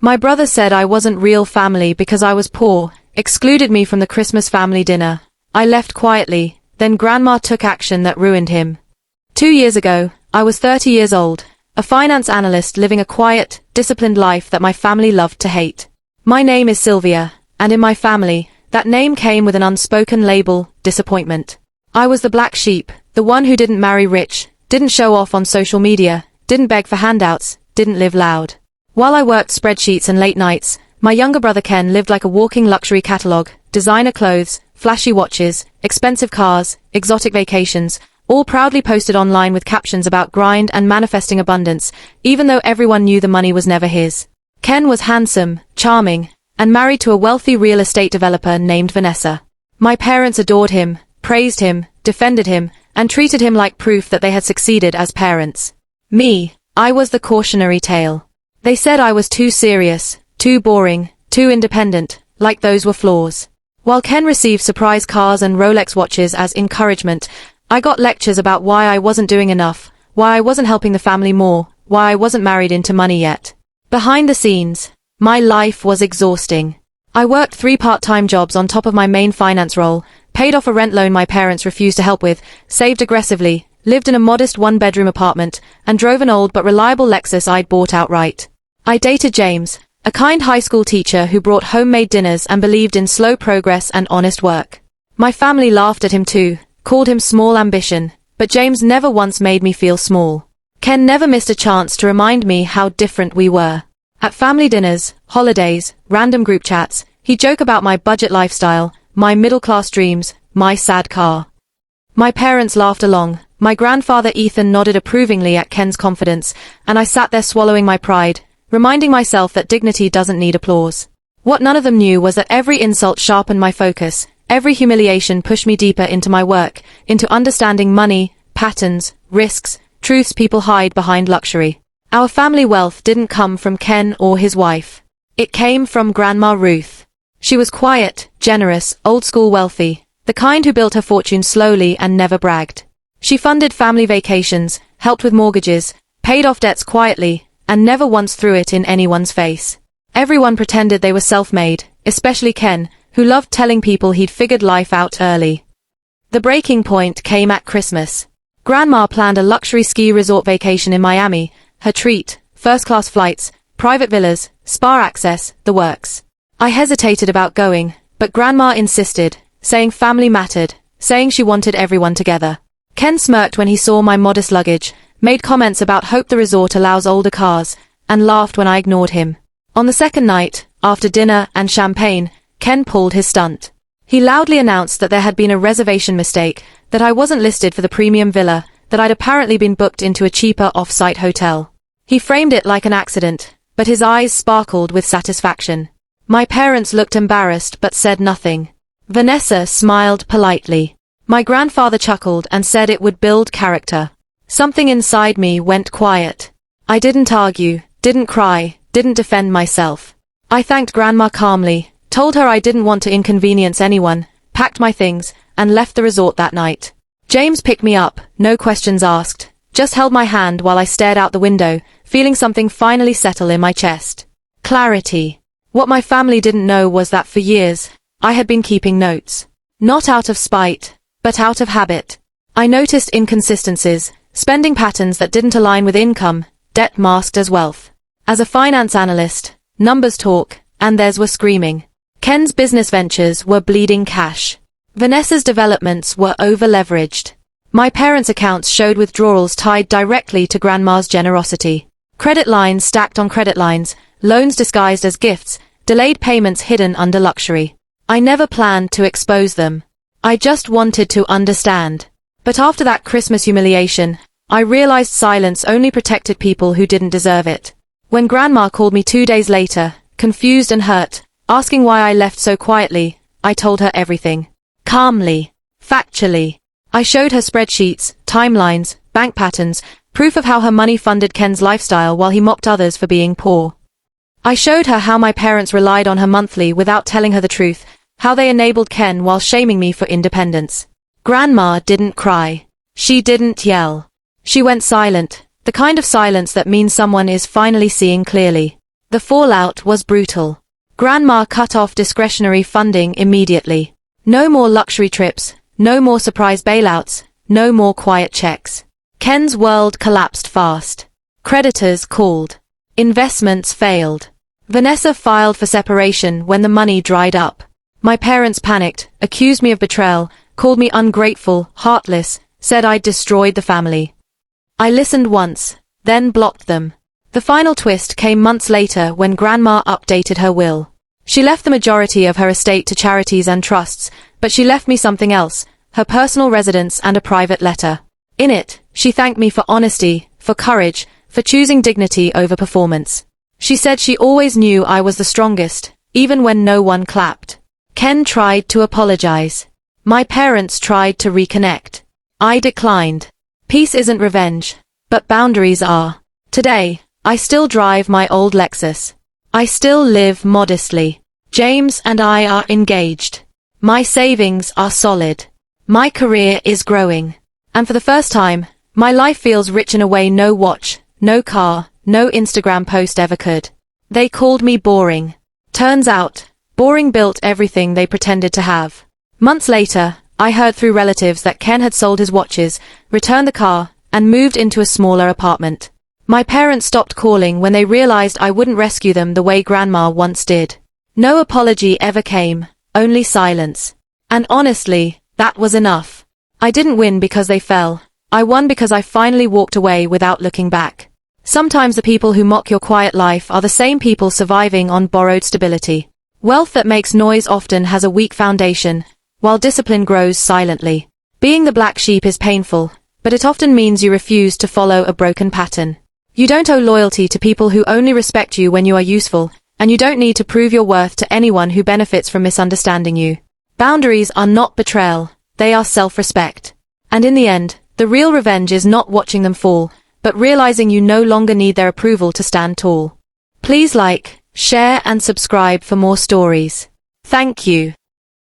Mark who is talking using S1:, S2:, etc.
S1: My brother said I wasn't real family because I was poor, excluded me from the Christmas family dinner. I left quietly, then Grandma took action that ruined him. 2 years ago, I was 30 years old, a finance analyst living a quiet, disciplined life that my family loved to hate. My name is Sylvia, and in my family, that name came with an unspoken label, disappointment. I was the black sheep, the one who didn't marry rich, didn't show off on social media, didn't beg for handouts, didn't live loud. While I worked spreadsheets and late nights, my younger brother Ken lived like a walking luxury catalogue, designer clothes, flashy watches, expensive cars, exotic vacations, all proudly posted online with captions about grind and manifesting abundance, even though everyone knew the money was never his. Ken was handsome, charming, and married to a wealthy real estate developer named Vanessa. My parents adored him, praised him, defended him, and treated him like proof that they had succeeded as parents. Me, I was the cautionary tale. They said I was too serious, too boring, too independent, like those were flaws. While Ken received surprise cars and Rolex watches as encouragement, I got lectures about why I wasn't doing enough, why I wasn't helping the family more, why I wasn't married into money yet. Behind the scenes, my life was exhausting. I worked 3 part-time jobs on top of my main finance role, paid off a rent loan my parents refused to help with, saved aggressively, lived in a modest 1-bedroom apartment, and drove an old but reliable Lexus I'd bought outright. I dated James, a kind high school teacher who brought homemade dinners and believed in slow progress and honest work. My family laughed at him too, called him small ambition, but James never once made me feel small. Ken never missed a chance to remind me how different we were. At family dinners, holidays, random group chats, he'd joke about my budget lifestyle, my middle-class dreams, my sad car. My parents laughed along, my grandfather Ethan nodded approvingly at Ken's confidence, and I sat there swallowing my pride, reminding myself that dignity doesn't need applause. What none of them knew was that every insult sharpened my focus, every humiliation pushed me deeper into my work, into understanding money, patterns, risks, truths people hide behind luxury. Our family wealth didn't come from Ken or his wife. It came from Grandma Ruth. She was quiet, generous, old-school wealthy, the kind who built her fortune slowly and never bragged. She funded family vacations, helped with mortgages, paid off debts quietly, and never once threw it in anyone's face. Everyone pretended they were self-made, especially Ken, who loved telling people he'd figured life out early. The breaking point came at Christmas. Grandma planned a luxury ski resort vacation in Miami, her treat, first-class flights, private villas, spa access, the works. I hesitated about going, but Grandma insisted, saying family mattered, saying she wanted everyone together. Ken smirked when he saw my modest luggage, made comments about hope the resort allows older cars, and laughed when I ignored him. On the second night, after dinner and champagne, Ken pulled his stunt. He loudly announced that there had been a reservation mistake, that I wasn't listed for the premium villa, that I'd apparently been booked into a cheaper off-site hotel. He framed it like an accident, but his eyes sparkled with satisfaction. My parents looked embarrassed but said nothing. Vanessa smiled politely. My grandfather chuckled and said it would build character. Something inside me went quiet. I didn't argue, didn't cry, didn't defend myself. I thanked Grandma calmly, told her I didn't want to inconvenience anyone, packed my things, and left the resort that night. James picked me up, no questions asked, just held my hand while I stared out the window, feeling something finally settle in my chest. Clarity. What my family didn't know was that for years, I had been keeping notes. Not out of spite, but out of habit. I noticed inconsistencies, spending patterns that didn't align with income, debt masked as wealth. As a finance analyst, numbers talk, and theirs were screaming. Ken's business ventures were bleeding cash. Vanessa's developments were over-leveraged. My parents' accounts showed withdrawals tied directly to Grandma's generosity. Credit lines stacked on credit lines, loans disguised as gifts, delayed payments hidden under luxury. I never planned to expose them. I just wanted to understand. But after that Christmas humiliation, I realized silence only protected people who didn't deserve it. When Grandma called me 2 days later, confused and hurt, asking why I left so quietly, I told her everything. Calmly. Factually. I showed her spreadsheets, timelines, bank patterns, proof of how her money funded Ken's lifestyle while he mocked others for being poor. I showed her how my parents relied on her monthly without telling her the truth, how they enabled Ken while shaming me for independence. Grandma didn't cry. She didn't yell. She went silent, the kind of silence that means someone is finally seeing clearly. The fallout was brutal. Grandma cut off discretionary funding immediately. No more luxury trips, no more surprise bailouts, no more quiet checks. Ken's world collapsed fast. Creditors called. Investments failed. Vanessa filed for separation when the money dried up. My parents panicked, accused me of betrayal, called me ungrateful, heartless, said I'd destroyed the family. I listened once, then blocked them. The final twist came months later when Grandma updated her will. She left the majority of her estate to charities and trusts, but she left me something else, her personal residence and a private letter. In it, she thanked me for honesty, for courage, for choosing dignity over performance. She said she always knew I was the strongest, even when no one clapped. Ken tried to apologize. My parents tried to reconnect. I declined. Peace isn't revenge, but boundaries are. Today, I still drive my old Lexus. I still live modestly. James and I are engaged. My savings are solid. My career is growing. And for the first time, my life feels rich in a way no watch, no car, no Instagram post ever could. They called me boring. Turns out, boring built everything they pretended to have. Months later, I heard through relatives that Ken had sold his watches, returned the car, and moved into a smaller apartment. My parents stopped calling when they realized I wouldn't rescue them the way Grandma once did. No apology ever came, only silence. And honestly, that was enough. I didn't win because they fell. I won because I finally walked away without looking back. Sometimes the people who mock your quiet life are the same people surviving on borrowed stability. Wealth that makes noise often has a weak foundation, while discipline grows silently. Being the black sheep is painful, but it often means you refuse to follow a broken pattern. You don't owe loyalty to people who only respect you when you are useful, and you don't need to prove your worth to anyone who benefits from misunderstanding you. Boundaries are not betrayal, they are self-respect. And in the end, the real revenge is not watching them fall, but realizing you no longer need their approval to stand tall. Please like, share and subscribe for more stories. Thank you.